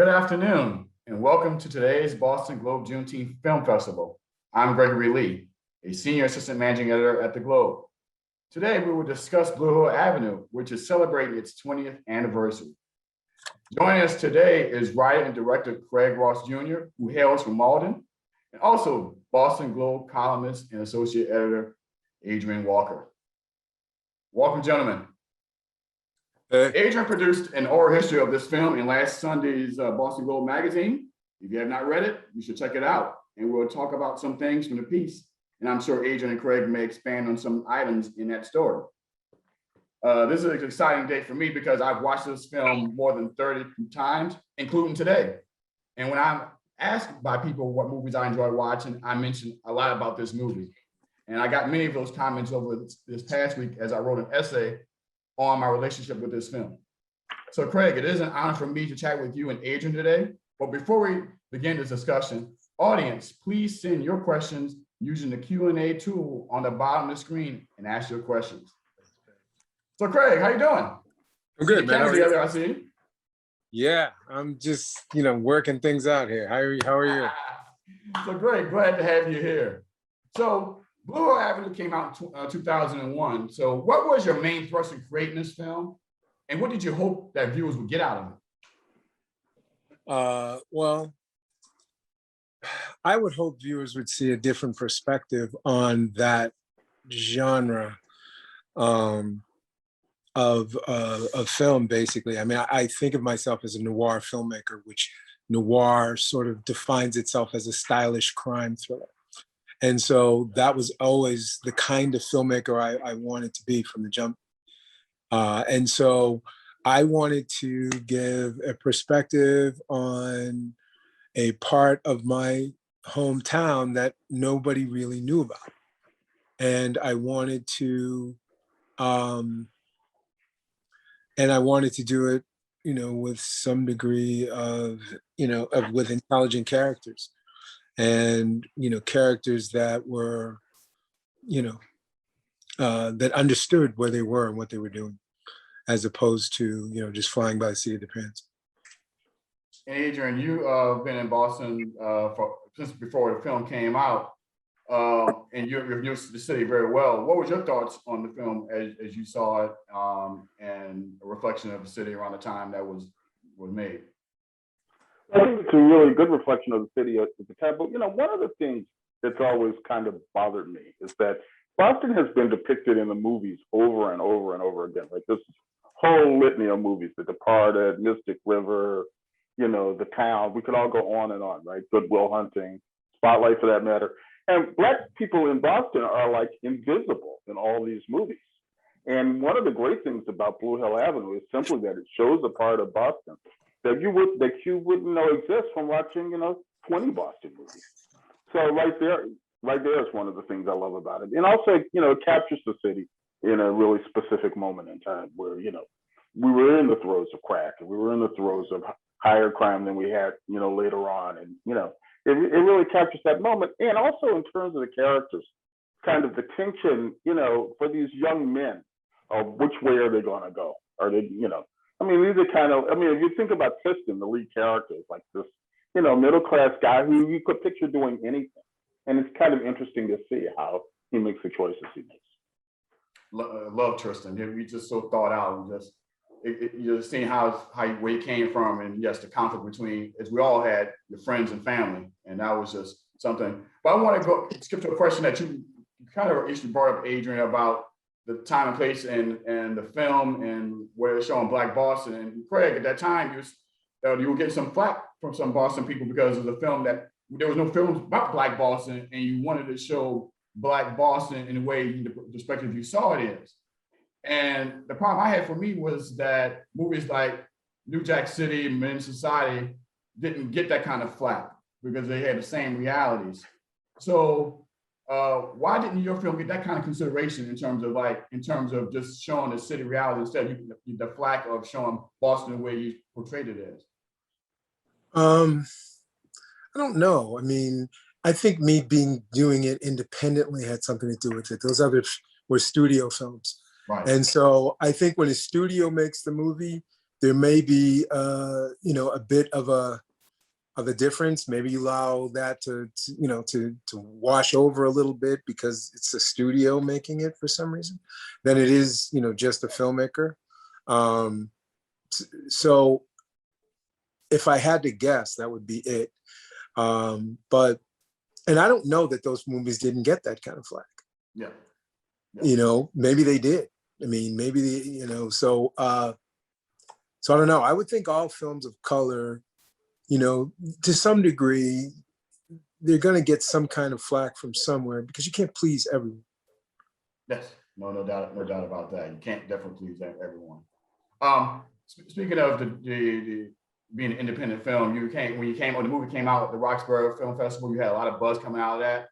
Good afternoon, and welcome to today's Boston Globe Juneteenth Film Festival. I'm Gregory Lee, a senior assistant managing editor at the Globe. Today, we will discuss Blue Hill Avenue, which is celebrating its 20th anniversary. Joining us today is writer and director Craig Ross Jr., who hails from Malden, and also Boston Globe columnist and associate editor Adrian Walker. Welcome, gentlemen. Adrian produced an oral history of this film in last Sunday's Boston Globe magazine. If you have not read it, you should check it out. And we'll talk about some things from the piece. And I'm sure Adrian and Craig may expand on some items in that story. This is an exciting day for me because I've watched this film more than 30 times, including today. And when I'm asked by people what movies I enjoy watching, I mention a lot about this movie. And I got many of those comments over this past week as I wrote an essay on my relationship with this film. So Craig, it is an honor for me to chat with you and Adrian today. But before we begin this discussion, audience, please send your questions using the Q&A tool on the bottom of the screen and ask your questions. So Craig, how you doing? I'm good, man. I see. Yeah, I'm just, working things out here. How are you? So great, glad to have you here. So Blue Hill Avenue came out in 2001. So what was your main thrust in creating this film? And what did you hope that viewers would get out of it? Well, I would hope viewers would see a different perspective on that genre of film, basically. I mean, I think of myself as a noir filmmaker, which noir sort of defines itself as a stylish crime thriller. And so that was always the kind of filmmaker I wanted to be from the jump. And so I wanted to give a perspective on a part of my hometown that nobody really knew about. And I wanted to do it, with some degree of with intelligent characters. And, characters that were, that understood where they were and what they were doing, as opposed to, just flying by the seat of their pants. Adrian, you've been in Boston since before the film came out, and you've used the city very well. What was your thoughts on the film as you saw it, and a reflection of the city around the time that was made? I think it's a really good reflection of the city at the time. But, one of the things that's always kind of bothered me is that Boston has been depicted in the movies over and over and over again. Like this whole litany of movies, The Departed, Mystic River, The Town. We could all go on and on, right? Good Will Hunting, Spotlight for that matter. And Black people in Boston are like invisible in all these movies. And one of the great things about Blue Hill Avenue is simply that it shows a part of Boston that you wouldn't know exists from watching, 20 Boston movies. So right there is one of the things I love about it. And also, it captures the city in a really specific moment in time where, we were in the throes of crack and we were in the throes of higher crime than we had, later on. And, it really captures that moment. And also in terms of the characters, kind of the tension, for these young men, which way are they going to go? Are they, these are if you think about Tristan, the lead character, is like this, middle-class guy who you could picture doing anything. And it's kind of interesting to see how he makes the choices he makes. Love Tristan. He's just so thought out, and you're just seeing where he came from, and yes, the conflict between, as we all had, your friends and family, and that was just something. But I want to skip to a question that you kind of actually brought up, Adrian, about the time and place and the film and where it's showing Black Boston. And Craig, at that time, you were getting some flack from some Boston people because of the film that there was no films about Black Boston, and you wanted to show Black Boston in the way, the perspective you saw it is. And the problem I had for me was that movies like New Jack City, Men's Society didn't get that kind of flack because they had the same realities. So why didn't your film get that kind of consideration in terms of just showing the city reality instead of the flack of showing Boston the way you portrayed it as? I don't know. I mean, I think me doing it independently had something to do with it. Those others were studio films. Right. And so I think when a studio makes the movie, there may be, a bit of a difference. Maybe you allow that to wash over a little bit because it's a studio making it for some reason, than it is, just a filmmaker. So if I had to guess, that would be it. And I don't know that those movies didn't get that kind of flack. Yeah. Maybe they did. I mean, maybe so I don't know. I would think all films of color, to some degree, they're going to get some kind of flack from somewhere because you can't please everyone. Yes, no doubt about that. You can't definitely please everyone. Speaking of the being an independent film, when the movie came out at the Roxbury Film Festival, you had a lot of buzz coming out of that.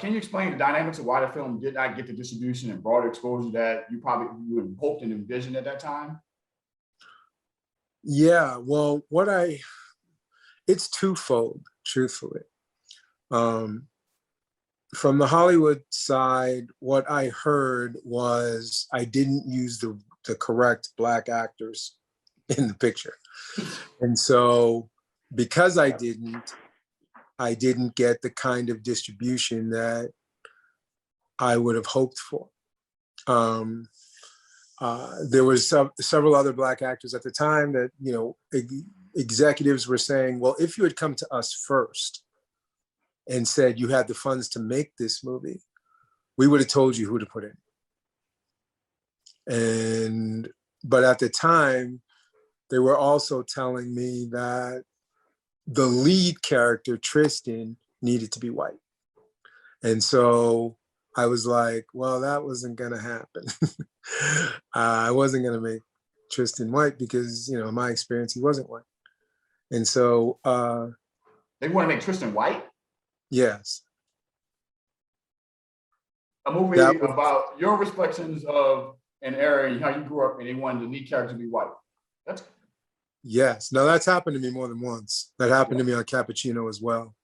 Can you explain the dynamics of why the film did not get the distribution and broader exposure that you would hoped and envisioned at that time? Yeah, well, it's twofold, truthfully. From the Hollywood side, what I heard was I didn't use the correct Black actors in the picture. And so because I didn't get the kind of distribution that I would have hoped for. There was several other Black actors at the time that, executives were saying, well, if you had come to us first and said you had the funds to make this movie, we would have told you who to put in. But at the time, they were also telling me that the lead character, Tristan, needed to be white. And so I was like, well, that wasn't going to happen. I wasn't going to make Tristan white because, in my experience, he wasn't white. And so they want to make Tristan white? Yes. A movie about your reflections of an era and how you grew up, and they wanted the lead character to be white. Yes. Now that's happened to me more than once. That happened to me on Cappuccino as well.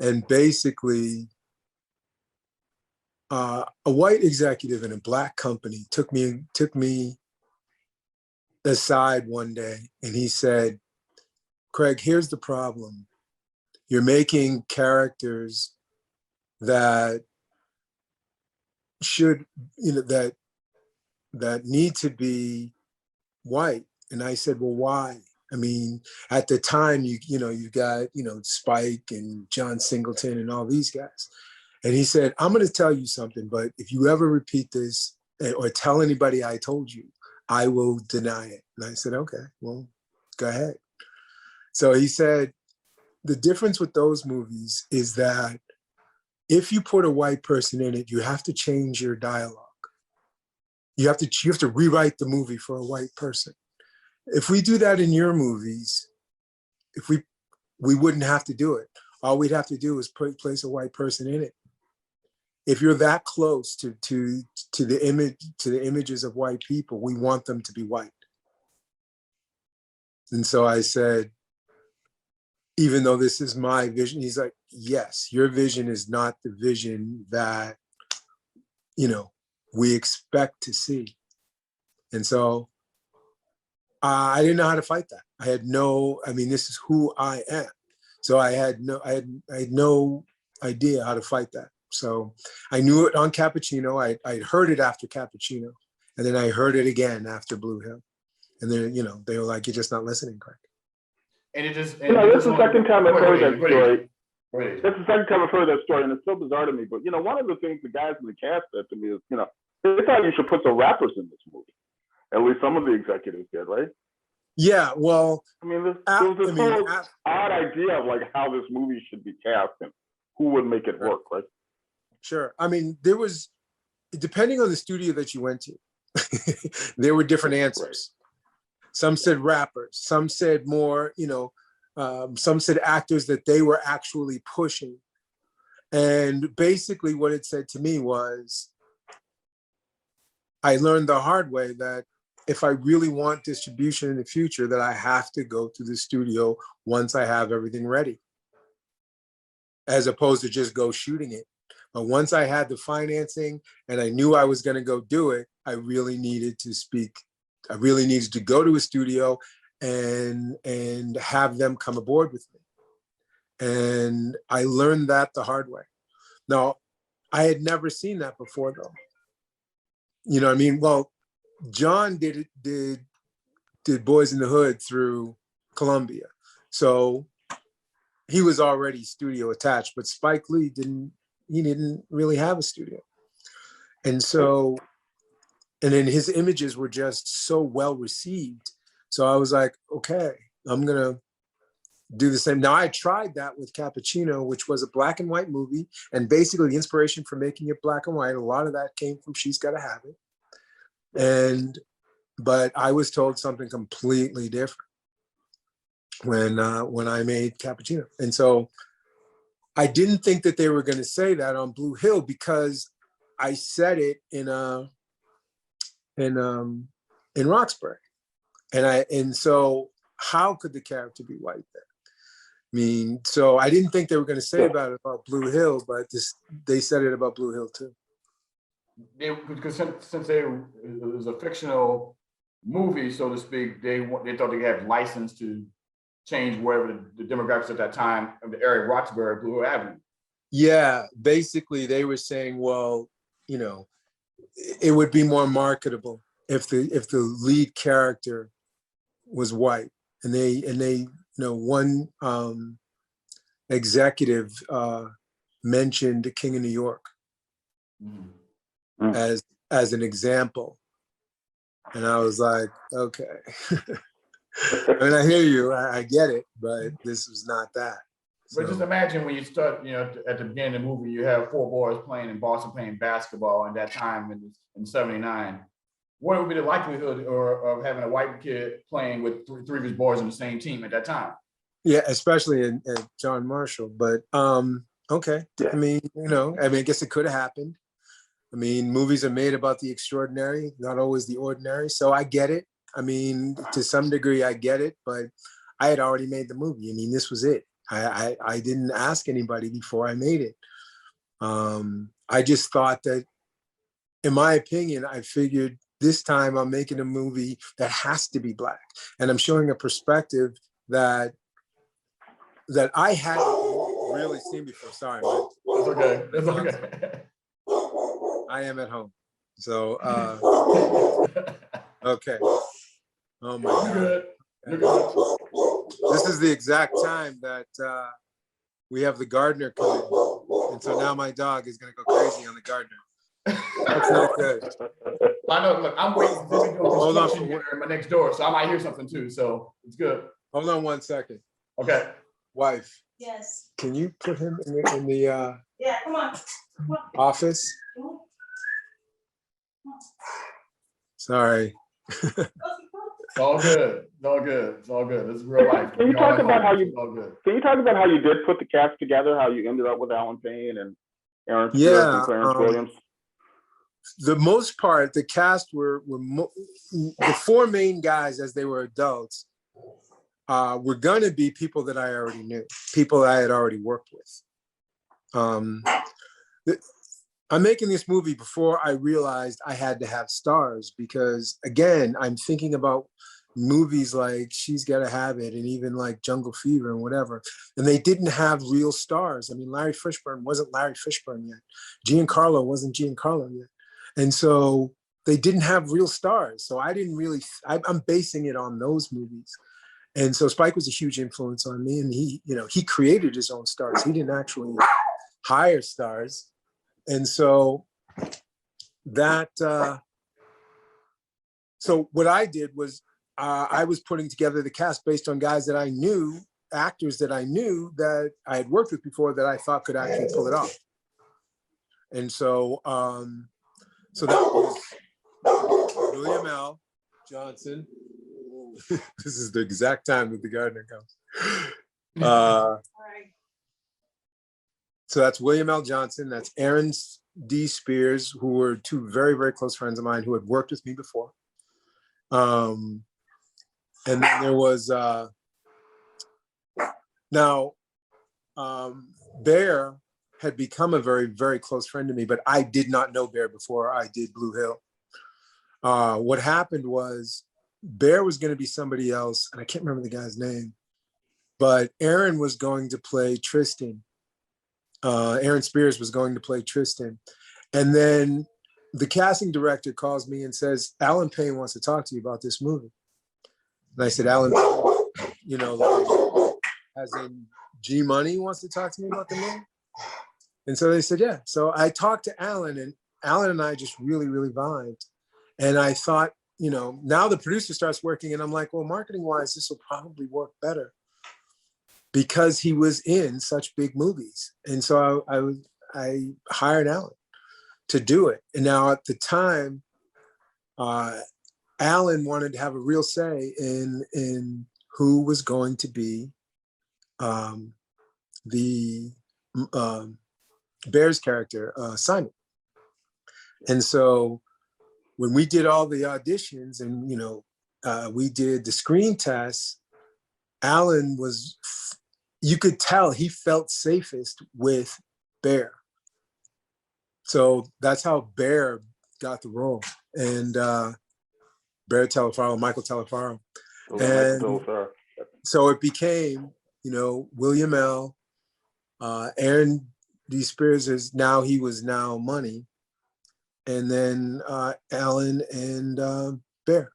And basically, a white executive in a Black company took me aside one day, and he said, Craig, here's the problem. You're making characters that should, that need to be white. And I said, well, why? I mean, at the time, you got, Spike and John Singleton and all these guys. And he said, I'm going to tell you something, but if you ever repeat this or tell anybody I told you, I will deny it. And I said, okay, well, go ahead. So he said, the difference with those movies is that if you put a white person in it, you have to change your dialogue. You have to rewrite the movie for a white person. If we do that in your movies, we wouldn't have to do it. All we'd have to do is place a white person in it. If you're that close to the images of white people, we want them to be white. And so I said, even though this is my vision, he's like, yes, your vision is not the vision that, we expect to see. And so I didn't know how to fight that. This is who I am. So I had no idea how to fight that. So I knew it on Cappuccino. I heard it after Cappuccino, and then I heard it again after Blue Hill. And then, they were like, you're just not listening, Craig. And it just, that's the second time I've heard that story. Right. That's the second time I've heard that story, and it's so bizarre to me. But one of the things the guys in the cast said to me is, they thought you should put some rappers in this movie. At least some of the executives did, right? Yeah, well, there was this whole odd idea of like how this movie should be cast and who would make it work, right? Sure. There was, depending on the studio that you went to, there were different answers. Right. Some said rappers, some said more, some said actors that they were actually pushing. And basically what it said to me was, I learned the hard way that if I really want distribution in the future, that I have to go to the studio once I have everything ready, as opposed to just go shooting it. But once I had the financing and I knew I was going to go do it, I really needed to speak I really needed to go to a studio and have them come aboard with me. And I learned that the hard way. Now, I had never seen that before, though. You know what I mean? Well, John did Boys in the Hood through Columbia. So he was already studio attached, but Spike Lee didn't really have a studio. And so, and then his images were just so well received. So I was like, okay, I'm gonna do the same. Now I tried that with Cappuccino, which was a black and white movie. And basically the inspiration for making it black and white, a lot of that came from She's Gotta Have It. But I was told something completely different when I made Cappuccino. And so I didn't think that they were going to say that on Blue Hill, because I said it in Roxbury. And so how could the character be white then? I mean, so I didn't think they were going to say about Blue Hill, but they said it about Blue Hill too. Because since it was a fictional movie, so to speak, they thought they had license to change wherever the demographics at that time of the area of Roxbury, Blue Hill Avenue. Yeah, basically they were saying, well, you know, it would be more marketable if the lead character was white. And they one executive mentioned the King of New York as an example. And I was like, okay. I mean, I hear you, I get it, but this was not that. But just imagine when you start, at the beginning of the movie, you have 4 boys playing in Boston playing basketball in that time in 79. What would be the likelihood of having a white kid playing with three of his boys on the same team at that time? Yeah, especially in John Marshall. But okay. Yeah. I mean, I guess it could have happened. I mean, movies are made about the extraordinary, not always the ordinary. So I get it. I mean, to some degree, I get it. But I had already made the movie. I mean, this was it. I didn't ask anybody before I made it. I just thought that, in my opinion, I figured this time I'm making a movie that has to be Black. And I'm showing a perspective that I hadn't really seen before. Sorry, man. It's okay. It's okay. I am at home. So, okay. Oh my God. Good. You're good. This is the exact time that we have the gardener coming. And so now my dog is going to go crazy on the gardener. That's not good. I know. Look, I'm waiting for this construction here in my next door, so I might hear something too. So it's good. Hold on 1 second. Okay. Wife. Yes. Can you put him in the Yeah, come on. office? Sorry. It's all good. It's all good. It's all good. This is real life. Can you talk about how you did put the cast together? How you ended up with Alan Payne and Aaron Stewart and Clarence Williams? The most part, the cast were the 4 main guys as they were adults were going to be people that I already knew, people I had already worked with. I'm making this movie before I realized I had to have stars, because again, I'm thinking about movies like She's Gotta Have It and even like Jungle Fever and whatever, and they didn't have real stars. I mean, Larry Fishburne wasn't Larry Fishburne yet. Giancarlo wasn't Giancarlo yet. And so they didn't have real stars. So I'm basing it on those movies. And so Spike was a huge influence on me, and he created his own stars. He didn't actually hire stars. And so so what I did was I was putting together the cast based on guys that I knew, actors that I knew that I had worked with before that I thought could actually pull it off. And so, so that was William L. Johnson. This is the exact time that the gardener comes. So that's William L. Johnson. That's Aaron D. Spears, who were 2 very, very close friends of mine who had worked with me before. And then there was, Bear had become a very, very close friend to me, but I did not know Bear before I did Blue Hill. What happened was Bear was going to be somebody else, and I can't remember the guy's name, but Aaron was going to play Tristan. Aaron Spears was going to play Tristan. And then the casting director calls me and says, Alan Payne wants to talk to you about this movie. And I said, Alan, you know, like, as in G Money wants to talk to me about the movie? And so they said, yeah. So I talked to Alan, and Alan and I just really, really vibed. And I thought, you know, now the producer starts working, and I'm like, well, marketing wise, this will probably work better because he was in such big movies. And so I hired Alan to do it. And now at the time, Alan wanted to have a real say in who was going to be the Bear's character, Simon. And so when we did all the auditions and, you know, we did the screen tests, Alan was, you could tell he felt safest with Bear. So that's how Bear got the role. And Bear Telefaro, Michael Telefaro. And so it became, you know, William L. Aaron D. Spears is now, he was now Money. And then Alan and Bear.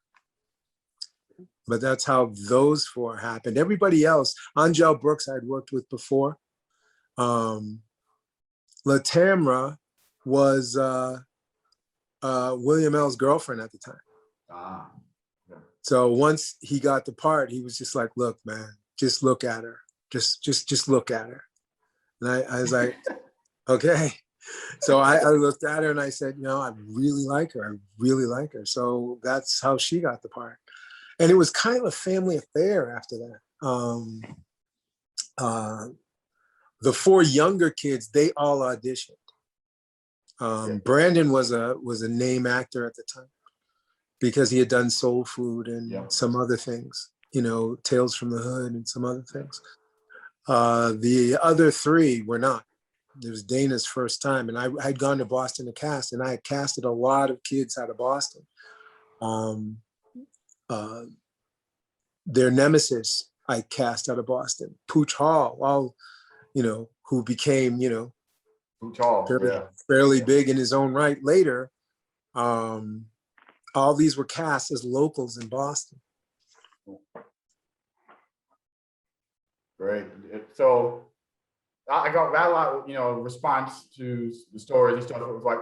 But that's how those four happened. Everybody else, Angel Brooks I'd worked with before. LaTamra was William L's girlfriend at the time. Yeah. So once he got the part, he was just like, look, man, just look at her. Just look at her. And I was like, okay. So I looked at her and I said, you know, I really like her. I really like her. So that's how she got the part. And it was kind of a family affair after that. The four younger kids, they all auditioned. Brandon was a name actor at the time because he had done Soul Food and some other things, you know, Tales from the Hood and some other things. The other three were not. It was Dana's first time, and I'd gone to Boston to cast, and I had casted a lot of kids out of Boston. Their nemesis I cast out of Boston, Pooch Hall, all, you know, who became, you know, Pooch Hall, fairly big in his own right later. All these were cast as locals in Boston. Great. So I got a lot of, you know, response to the stories and stuff. It was like,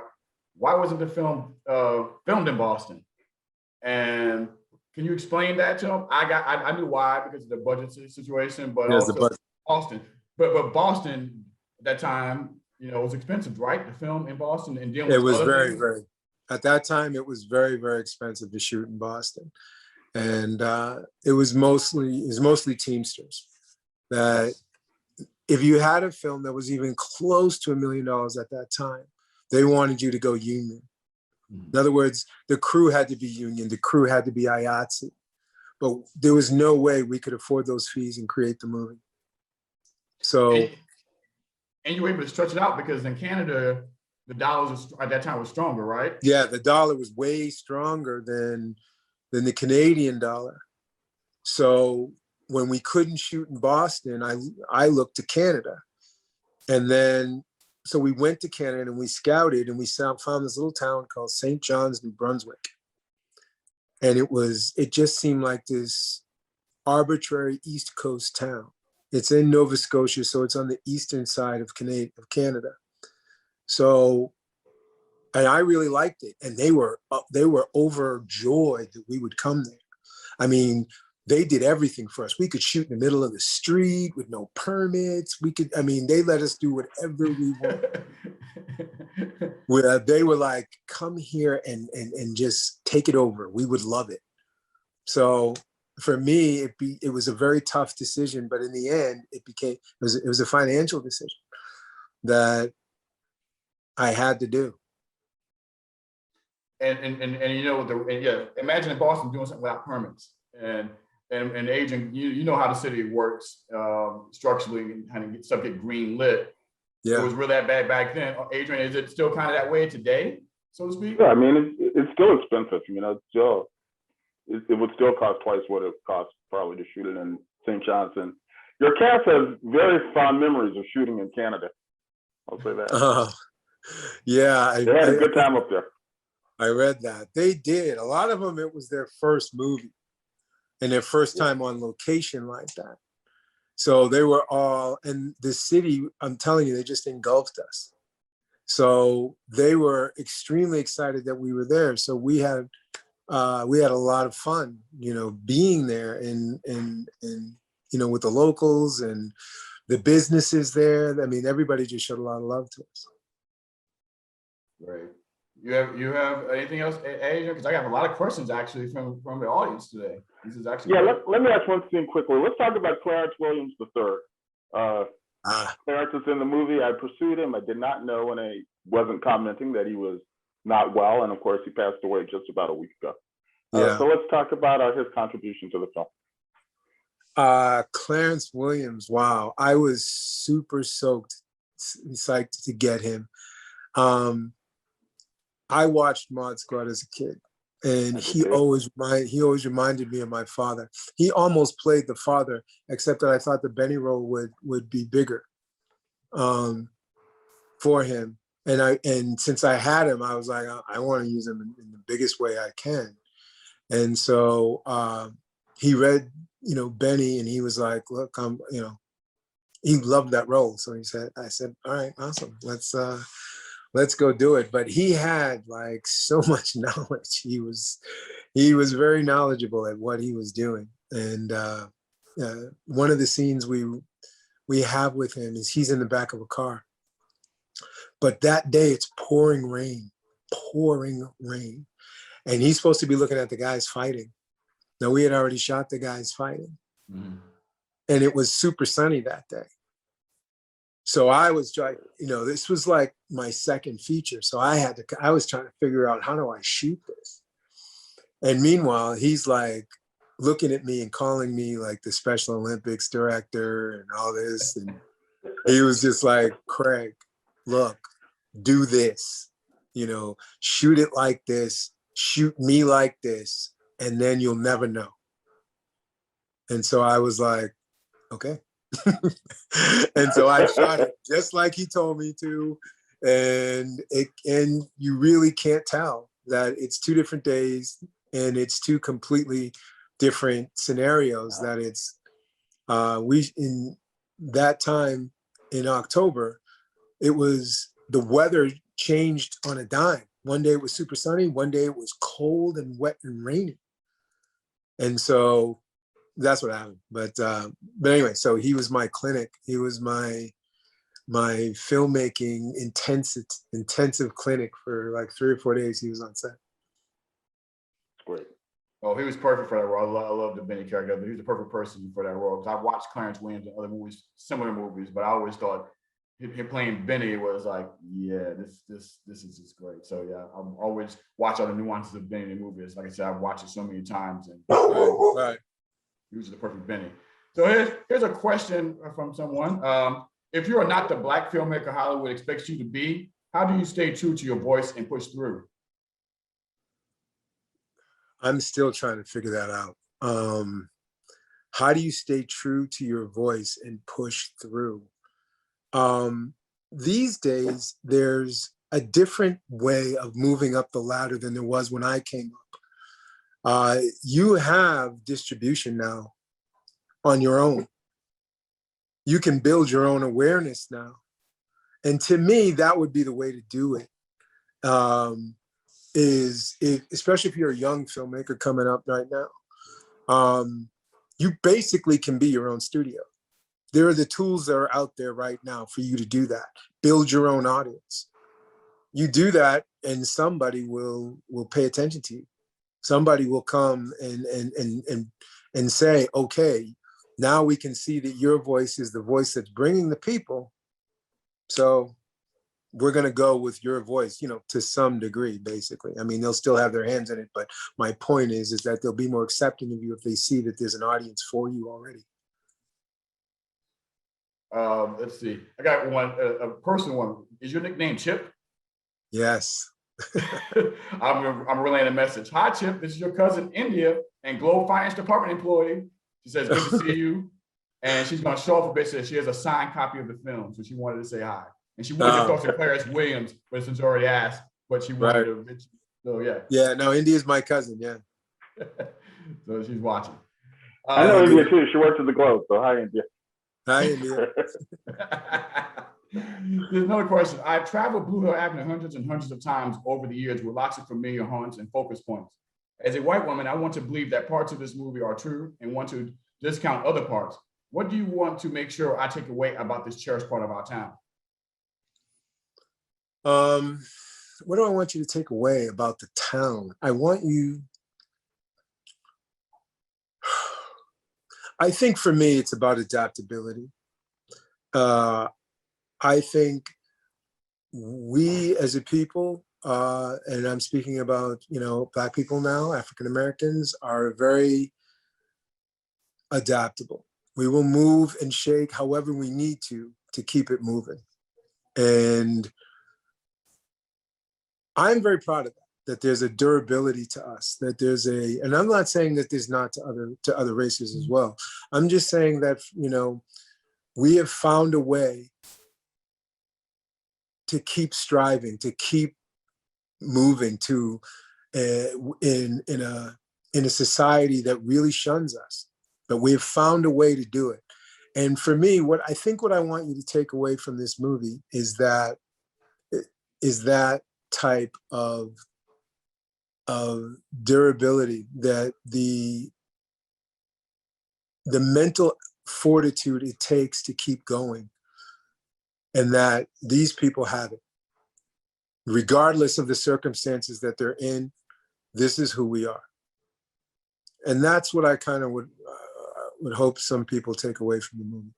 why wasn't the film filmed in Boston? And can you explain that to them? I knew why, because of the budget situation, but also Boston. But Boston at that time, you know, it was expensive, right? The film in Boston, and dealing with it was very, very, at that time, it was very, very expensive to shoot in Boston. And it was mostly Teamsters. That if you had a film that was even close to $1 million at that time, they wanted you to go union. In other words, the crew had to be union, the crew had to be IATSE. But there was no way we could afford those fees and create the movie. So, and you were able to stretch it out because in Canada, the dollars at that time was stronger, right? Yeah, the dollar was way stronger than the Canadian dollar. So when we couldn't shoot in Boston, I looked to Canada. And then, so we went to Canada and we scouted and we found this little town called St. John's, New Brunswick. And it just seemed like this arbitrary East Coast town. It's in Nova Scotia, so it's on the eastern side of Canada. So, and I really liked it. And they were overjoyed that we would come there. I mean, they did everything for us. We could shoot in the middle of the street with no permits. They let us do whatever we wanted. They were like, come here and just take it over. We would love it. So for me, it was a very tough decision, but in the end, it was a financial decision that I had to do. And you know, imagine in Boston doing something without permits. And Adrian, you know how the city works structurally and kind of get green lit. Yeah. It was really that bad back then. Adrian, is it still kind of that way today, so to speak? Yeah, I mean, it's still expensive. You know, it would still cost twice what it cost probably to shoot it in St. Johnson. Your cast has very fond memories of shooting in Canada. I'll say that. Yeah, They had a good time up there. I read that. They did. A lot of them, it was their first movie and their first time on location like that. So they were all, and the city, I'm telling you, they just engulfed us. So they were extremely excited that we were there. So we had a lot of fun, being there and with the locals and the businesses there. I mean, everybody just showed a lot of love to us. Great. You have anything else, Adrian? Because I have a lot of questions actually from the audience today. This is actually let me ask one thing quickly. Let's talk about Clarence Williams III. Clarence is in the movie. I pursued him. I did not know, and I wasn't commenting that he was not well. And of course, he passed away just about a week ago. So let's talk about his contribution to the film. Clarence Williams, wow. I was super psyched to get him. I watched Mod Squad as a kid, and he always reminded me of my father. He almost played the father, except that I thought the Benny role would be bigger for him. And since I had him, I was like, I want to use him in the biggest way I can. And so he read, Benny, and he was like, look, he loved that role. So I said, all right, awesome. Let's go do it. But he had like so much knowledge. He was very knowledgeable at what he was doing. And one of the scenes we have with him is he's in the back of a car. But that day it's pouring rain. And he's supposed to be looking at the guys fighting. Now, we had already shot the guys fighting. Mm-hmm. And it was super sunny that day. So I was trying, this was like my second feature. So I was trying to figure out, how do I shoot this? And meanwhile, he's like looking at me and calling me like the Special Olympics director and all this. And he was just like, Craig, look, do this, shoot it like this, shoot me like this, and then you'll never know. And so I was like, okay. And so I shot it just like he told me to. And you really can't tell that it's 2 different days and it's 2 completely different scenarios. That it's in that time in October, it was, the weather changed on a dime. One day it was super sunny, one day it was cold and wet and rainy. And so that's what happened. But anyway, so he was my clinic. He was my filmmaking intensive clinic for like 3 or 4 days. He was on set. Great. Oh, he was perfect for that role. I love the Benny character, but he was the perfect person for that role. Because I watched Clarence Williams in other movies, similar movies, but I always thought him playing Benny was like, yeah, this is just great. So yeah, I'm always watch all the nuances of Benny in the movies. Like I said, I've watched it so many times, and right. He was the perfect Benny. So here's a question from someone. If you are not the Black filmmaker Hollywood expects you to be, how do you stay true to your voice and push through? I'm still trying to figure that out. How do you stay true to your voice and push through? These days, there's a different way of moving up the ladder than there was when I came up. You have distribution now on your own. You can build your own awareness now. And to me, that would be the way to do it. Especially if you're a young filmmaker coming up right now, you basically can be your own studio. There are the tools that are out there right now for you to do that. Build your own audience. You do that, and somebody will pay attention to you. Somebody will come and say, okay, now we can see that your voice is the voice that's bringing the people. So we're going to go with your voice, to some degree, basically. I mean, they'll still have their hands in it, but my point is that they'll be more accepting of you if they see that there's an audience for you already. Let's see. I got one, a personal one. Is your nickname Chip? Yes. I'm relaying a message. Hi, Chip. This is your cousin India and Globe Finance Department employee. She says, good to see you. And she's going to show off a bit. She has a signed copy of the film. So she wanted to say hi. And she would have thought to Clarence Williams, but since already asked, but she wanted to mention. So yeah. Yeah, no, India's my cousin, yeah. So she's watching. I know India too. She works at the Globe. So hi, India. Hi, India. There's another question. I've traveled Blue Hill Avenue hundreds and hundreds of times over the years with lots of familiar haunts and focus points. As a white woman, I want to believe that parts of this movie are true and want to discount other parts. What do you want to make sure I take away about this cherished part of our town? What do I want you to take away about the town? I think for me, it's about adaptability. I think we as a people, and I'm speaking about, Black people now, African Americans, are very adaptable. We will move and shake however we need to keep it moving. And I'm very proud of that there's a durability to us, that there's and I'm not saying that there's not to other races as well. I'm just saying that, we have found a way to keep striving, to keep moving in a society that really shuns us, but we have found a way to do it. And for me, what I want you to take away from this movie is that type of durability, that the mental fortitude it takes to keep going, and that these people have it. Regardless of the circumstances that they're in, this is who we are. And that's what I kind of would hope some people take away from the movie.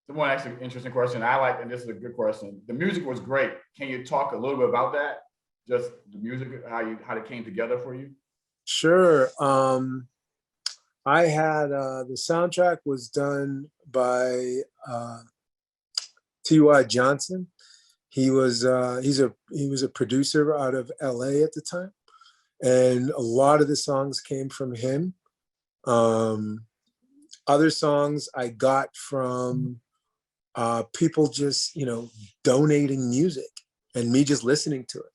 One actually interesting question I like, and this is a good question. The music was great. Can you talk a little bit about that? Just the music, how it came together for you? Sure. I had the soundtrack was done by T.Y. Johnson. He was a producer out of LA at the time, and a lot of the songs came from him. Other songs I got from people just donating music and me just listening to it.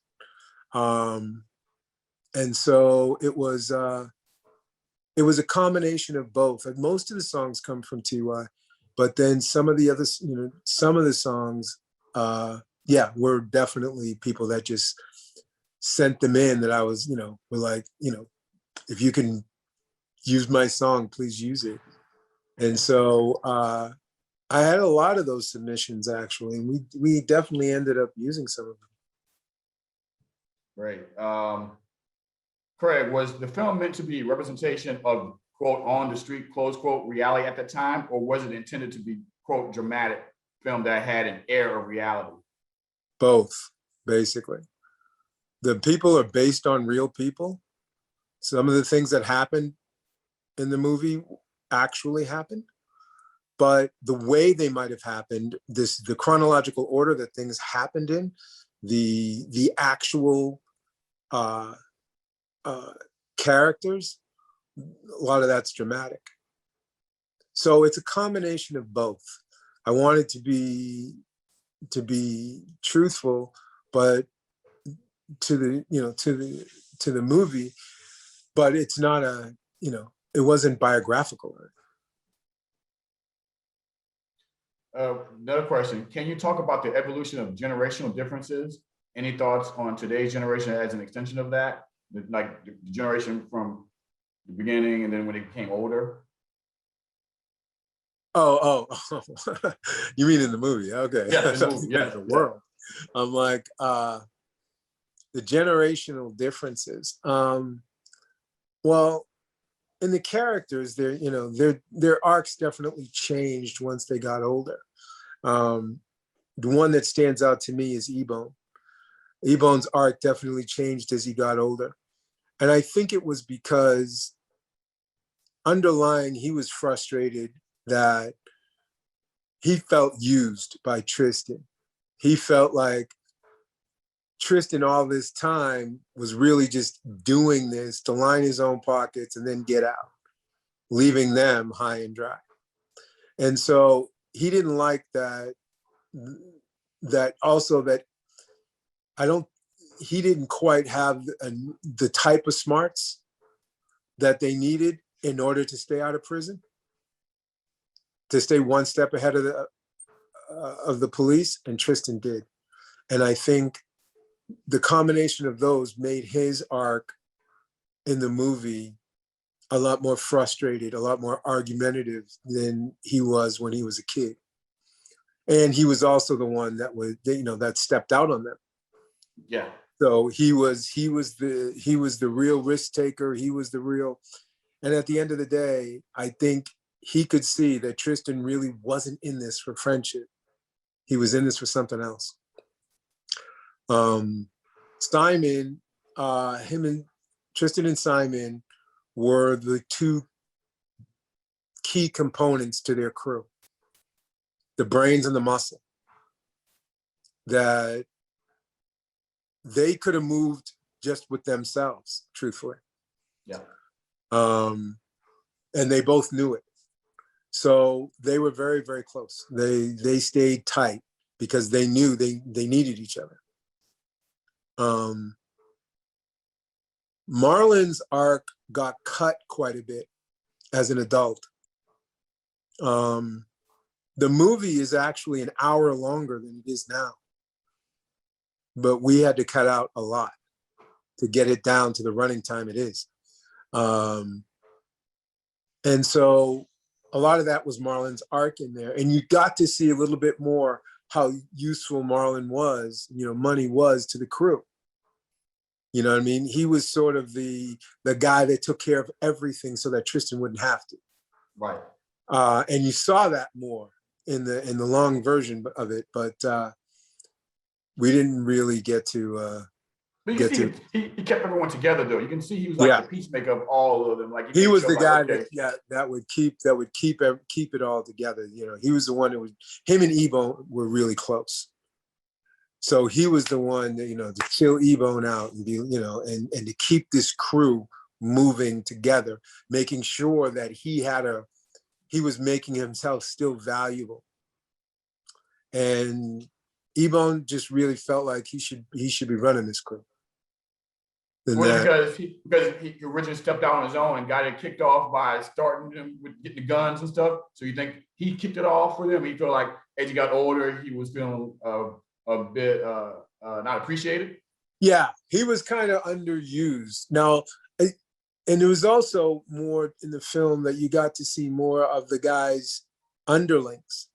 And so it was a combination of both. And most of the songs come from TY, but then some of the songs, were definitely people that just sent them in, that I was, were like, if you can use my song, please use it. And so I had a lot of those submissions actually, and we definitely ended up using some of them. Great. Craig, was the film meant to be representation of, quote, on the street, close quote, reality at the time, or was it intended to be, quote, dramatic film that had an air of reality? Both, basically. The people are based on real people. Some of the things that happened in the movie actually happened, but the way they might have happened, the chronological order that things happened in, the actual characters, a lot of that's dramatic. So it's a combination of both. I wanted to be truthful, but to the movie, but it's not it wasn't biographical. Another question, can you talk about the evolution of generational differences? Any thoughts on today's generation as an extension of that? Like the generation from the beginning and then when they became older? Oh, you mean in the movie? Okay. Yeah, The world. I'm like, the generational differences. Well, in the characters, their arcs definitely changed once they got older. The one that stands out to me is Ebon. Ebon's arc definitely changed as he got older. And I think it was because underlying, he was frustrated that he felt used by Tristan. He felt like Tristan all this time was really just doing this to line his own pockets and then get out, leaving them high and dry. And so he didn't like that, he didn't quite have the type of smarts that they needed in order to stay out of prison, to stay one step ahead of the police, and Tristan did. And I think the combination of those made his arc in the movie a lot more frustrated, a lot more argumentative than he was when he was a kid. And he was also the one that stepped out on them. Yeah. So he was the real risk taker. He was the real, and at the end of the day, I think he could see that Tristan really wasn't in this for friendship. He was in this for something else. Simon, Tristan and Simon were the two key components to their crew, the brains and the muscle, that they could have moved just with themselves, truthfully. Yeah. And they both knew it. So they were very, very close. They stayed tight because they knew they needed each other. Marlon's arc got cut quite a bit as an adult. The movie is actually an hour longer than it is now, but we had to cut out a lot to get it down to the running time it is. And so a lot of that was Marlon's arc in there, and you got to see a little bit more how useful Marlon was, Money was to the crew. You know what I mean? He was sort of the guy that took care of everything so that Tristan wouldn't have to. Right. And you saw that more in the long version of it, but we didn't really get to. But you see, he kept everyone together, though. You can see he was like the peacemaker of all of them. Like he was the guy that would keep it all together. He was the one him and Ebon were really close. So he was the one that, to chill Ebon out and be, and to keep this crew moving together, making sure that he was making himself still valuable. And Ebon just really felt like he should be running this crew. Because he originally stepped out on his own and got it kicked off by starting them with getting the guns and stuff. So you think he kicked it off for them? He felt like as he got older, he was feeling a bit not appreciated. Yeah, he was kind of underused. Now, and there was also more in the film that you got to see more of the guys' underlings,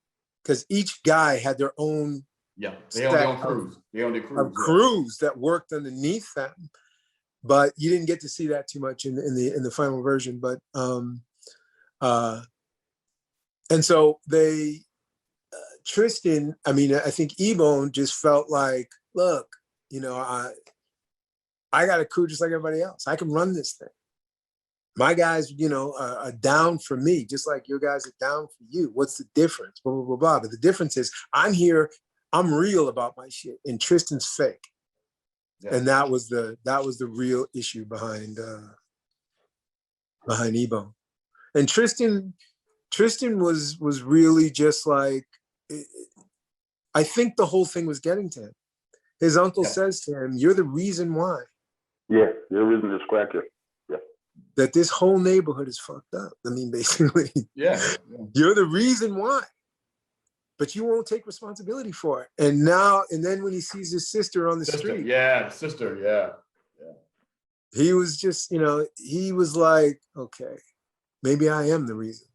because each guy had their own. Yeah, they owned their own crews. They owned their crews. Crews that worked underneath them. But you didn't get to see that too much in the final version. But and so Tristan, I think Ebon just felt like, look, I got a crew just like everybody else. I can run this thing. My guys, are down for me, just like your guys are down for you. What's the difference? Blah, blah, blah, blah. But the difference is I'm here, I'm real about my shit, and Tristan's fake. Yeah. And that was the real issue behind Ebon. And Tristan was really just like, I think the whole thing was getting to him. His uncle says to him, "You're the reason why." Yeah, you're the reason to scratch it. Yeah. That this whole neighborhood is fucked up. Basically. Yeah. You're the reason why. But you won't take responsibility for it. And then when he sees his sister on the street. Yeah, sister, yeah. He was just, he was like, okay, maybe I am the reason.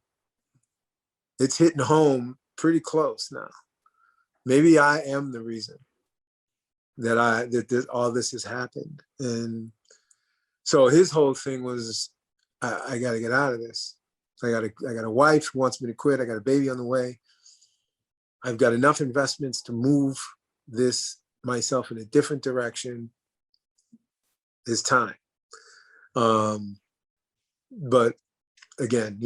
It's hitting home pretty close now. Maybe I am the reason that all this has happened. And so his whole thing was, I got to get out of this. I got a wife who wants me to quit. I got a baby on the way. I've got enough investments to move myself in a different direction. It's time. But again,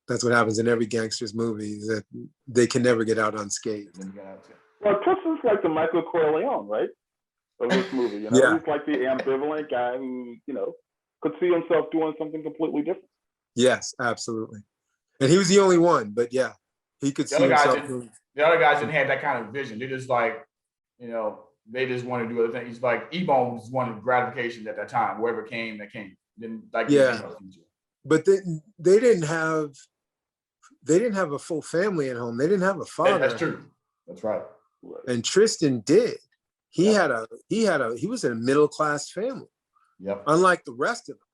that's what happens in every gangster's movie, that they can never get out unscathed. Well, Tristan's like the Michael Corleone, right? of this movie. You know, Yeah. he's like the ambivalent guy who, you know, could see himself doing something completely different. Yes, absolutely. And he was the only one, but yeah, he could The see other guys himself. didn't. The other guys didn't have that kind of vision. They just like, you know, they just want to do other things. It's like Ebon just wanted gratification at that time. Whatever came, that came. Didn't like Yeah. anything else. But they didn't have a full family at home. They didn't have a father. That's true. That's right. And Tristan did. He Yep. he was in a middle-class family. Yep. Unlike the rest of them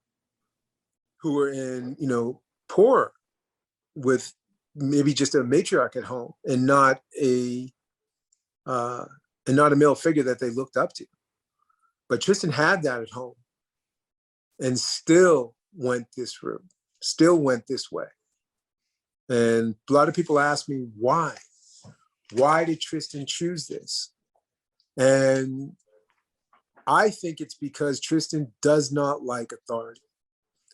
who were in, you know, poor with maybe just a matriarch at home and not a male figure that they looked up to. But Tristan had that at home and still went this route, still went this way. And a lot of people ask me, why? Why did Tristan choose this? And I think it's because Tristan does not like authority.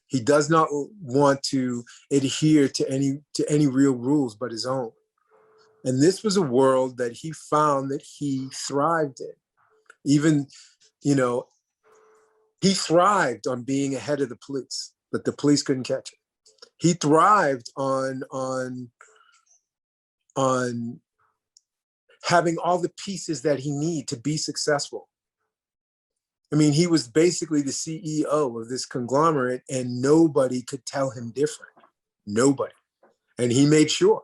He does not want to adhere to any real rules but his own. And this was a world that he found that he thrived in. Even, you know, he thrived on being ahead of the police, but the police couldn't catch him. He thrived on having all the pieces that he needed to be successful. I mean, he was basically the CEO of this conglomerate and nobody could tell him different. Nobody. And he made sure.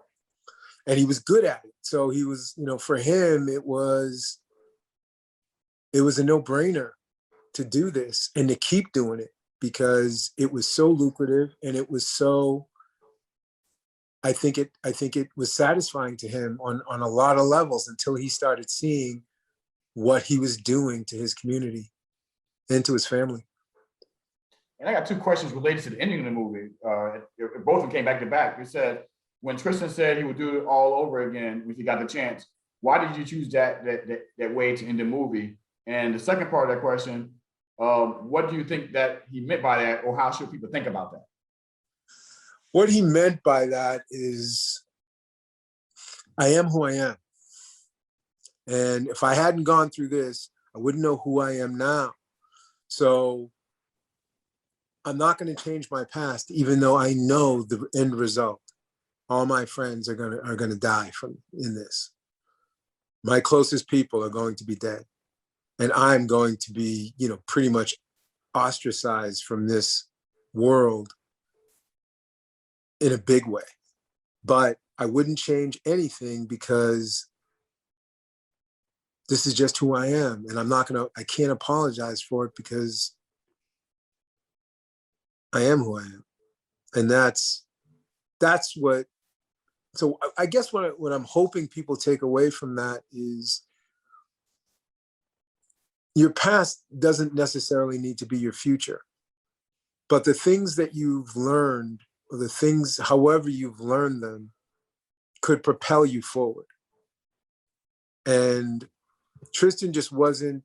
And he was good at it. So he was, you know, for him, it was a no-brainer to do this and to keep doing it because it was so lucrative and it was so, I think it was satisfying to him on a lot of levels until he started seeing what he was doing to his community and to his family. And I got two questions related to the ending of the movie. Both of them came back to back. You said, when Tristan said he would do it all over again if he got the chance, why did you choose that way to end the movie? And the second part of that question, what do you think that he meant by that, or how should people think about that? What he meant by that is, I am who I am. And if I hadn't gone through this, I wouldn't know who I am now. So I'm not going to change my past, even though I know the end result. All my friends are going to die in this. My closest people are going to be dead. And I'm going to be, you know, pretty much ostracized from this world in a big way. But I wouldn't change anything because this is just who I am. And I can't apologize for it because I am who I am. And that's what, so I guess what I'm hoping people take away from that is your past doesn't necessarily need to be your future, but the things that you've learned, or the things, however you've learned them, could propel you forward. And Tristan just wasn't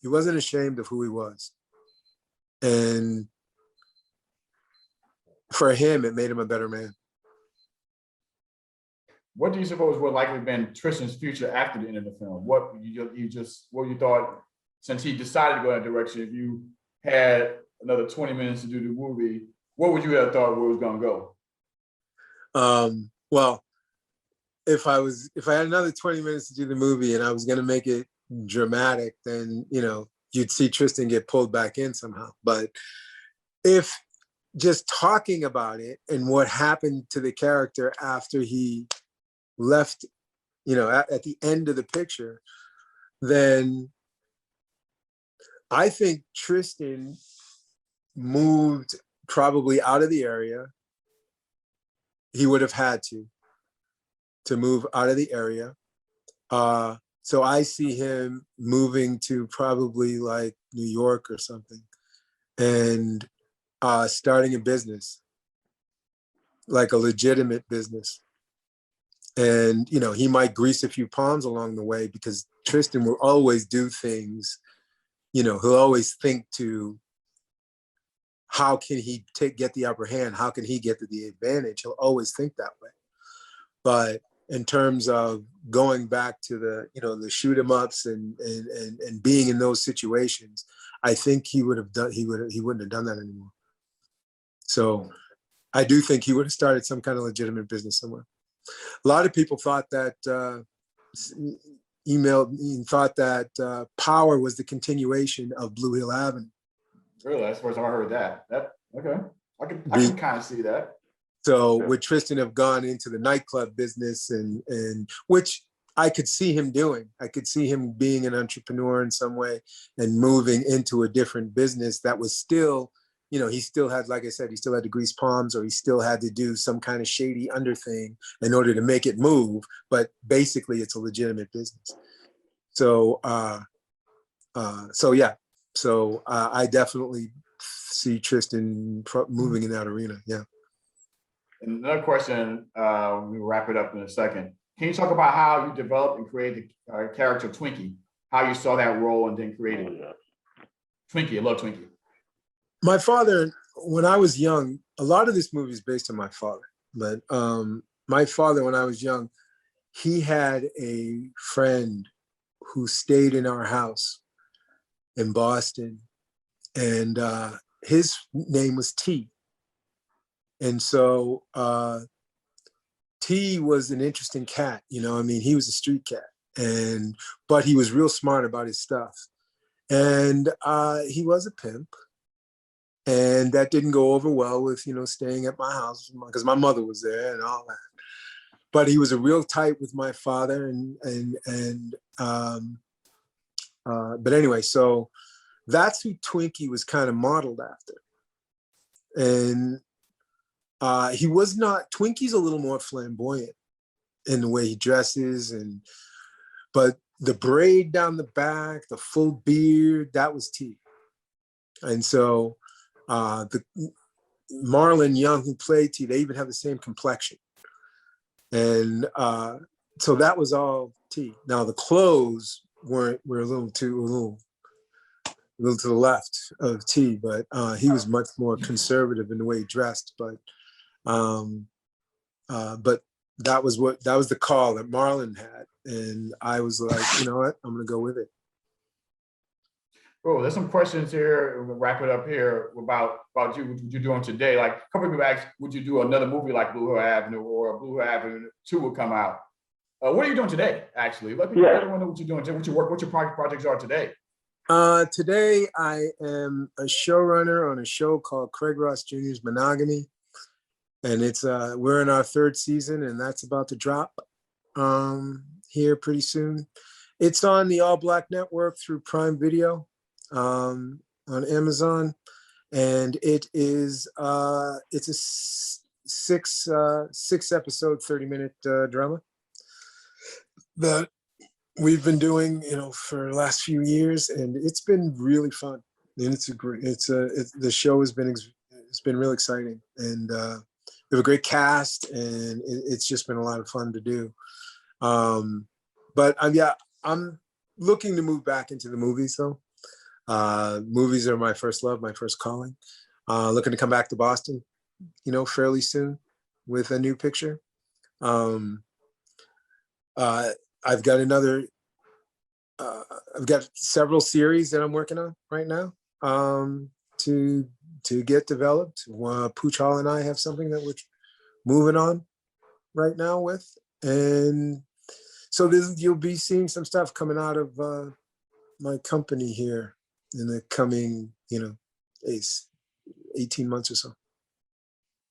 ashamed of who he was. And for him, it made him a better man. What do you suppose would likely been Tristan's future after the end of the film? What you thought, since he decided to go in that direction, if you had another 20 minutes to do the movie, what would you have thought where it was going to go? Well, if I had another 20 minutes to do the movie and I was going to make it dramatic, then, you know, you'd see Tristan get pulled back in somehow. But if just talking about it and what happened to the character after he left, you know, at the end of the picture, then I think Tristan moved probably out of the area. He would have had to move out of the area. So I see him moving to probably like New York or something and starting a business, like a legitimate business. And, you know, he might grease a few palms along the way because Tristan will always do things, you know, he'll always think to how can he get the upper hand? How can he get the advantage? He'll always think that way. But in terms of going back to the, the shoot 'em ups and being in those situations, I think he wouldn't have done that anymore. So I do think he would have started some kind of legitimate business somewhere. A lot of people thought that Power was the continuation of Blue Hill Avenue. Really, that's the first time I heard that. Okay. I can kind of see that. So would Tristan have gone into the nightclub business and which I could see him doing. I could see him being an entrepreneur in some way and moving into a different business that was still, he still had, like I said, he still had to grease palms, or he still had to do some kind of shady under thing in order to make it move. But basically it's a legitimate business. So, yeah. So I definitely see Tristan moving in that arena. Yeah. And another question, we'll wrap it up in a second. Can you talk about how you developed and created the character Twinkie? How you saw that role and then created Twinkie? I love Twinkie. My father, when I was young, a lot of this movie is based on my father. But my father, when I was young, he had a friend who stayed in our house in Boston, and his name was T. And so T was an interesting cat, he was a street cat, but he was real smart about his stuff. And he was a pimp. And that didn't go over well with, staying at my house because my mother was there and all that. But he was a real tight with my father but anyway, so that's who Twinkie was kind of modeled after. And he was not, Twinkie's a little more flamboyant in the way he dresses, but the braid down the back, the full beard, that was T. And so the Marlon Young, who played T, they even have the same complexion. And so that was all T. Now the clothes were a little to the left of T, but he was much more conservative in the way he dressed. But that was the call that Marlon had, and I was like, you know what, I'm gonna go with it. Oh, there's some questions here. We'll wrap it up here about you, what you're doing today. Like a couple of people asked, would you do another movie like Blue Hill Avenue, or Blue Hill Avenue 2 will come out? What are you doing today, actually? Let people know what you're doing today, what your projects are today. Today, I am a showrunner on a show called Craig Ross Jr.'s Monogamy. And it's we're in our 3rd season, and that's about to drop here pretty soon. It's on the All Black Network through Prime Video on Amazon. And it is it's a six episode, 30-minute drama that we've been doing, for the last few years, and it's been really fun. And the show has been real exciting, and we have a great cast, and it's just been a lot of fun to do. But I'm looking to move back into the movies though. Movies are my first love, my first calling. Looking to come back to Boston, fairly soon with a new picture. I've got several series that I'm working on right now to get developed. Pooch Hall and I have something that we're moving on right now with. And so you'll be seeing some stuff coming out of my company here in the coming, 18 months or so.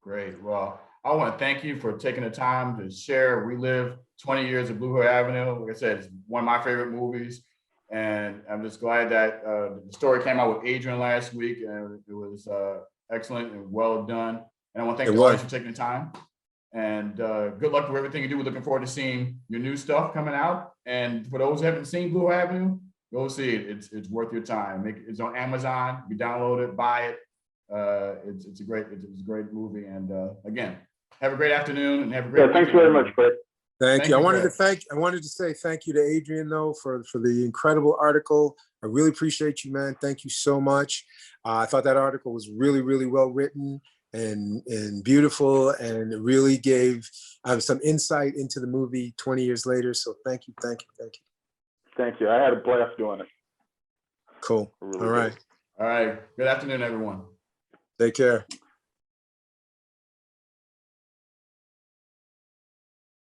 Great. Well, I want to thank you for taking the time to share, relive 20 years of Blue Hill Avenue. Like I said, it's one of my favorite movies. And I'm just glad that the story came out with Adrian last week, and it was excellent and well done. And I want to thank the audience for taking the time. And good luck with everything you do. We're looking forward to seeing your new stuff coming out. And for those who haven't seen Blue Hill Avenue, go see it. It's worth your time. It's on Amazon. You download it, buy it. It's a great movie. And again, have a great afternoon and have a great. Thanks very much, Fred. Thank you. I wanted to say thank you to Adrian though for the incredible article. I really appreciate you, man. Thank you so much. I thought that article was really, really well written, and beautiful, and it really gave some insight into the movie 20 years later. So thank you. Thank you. I had a blast doing it. Cool. I really All right. did. All right. Good afternoon, everyone. Take care.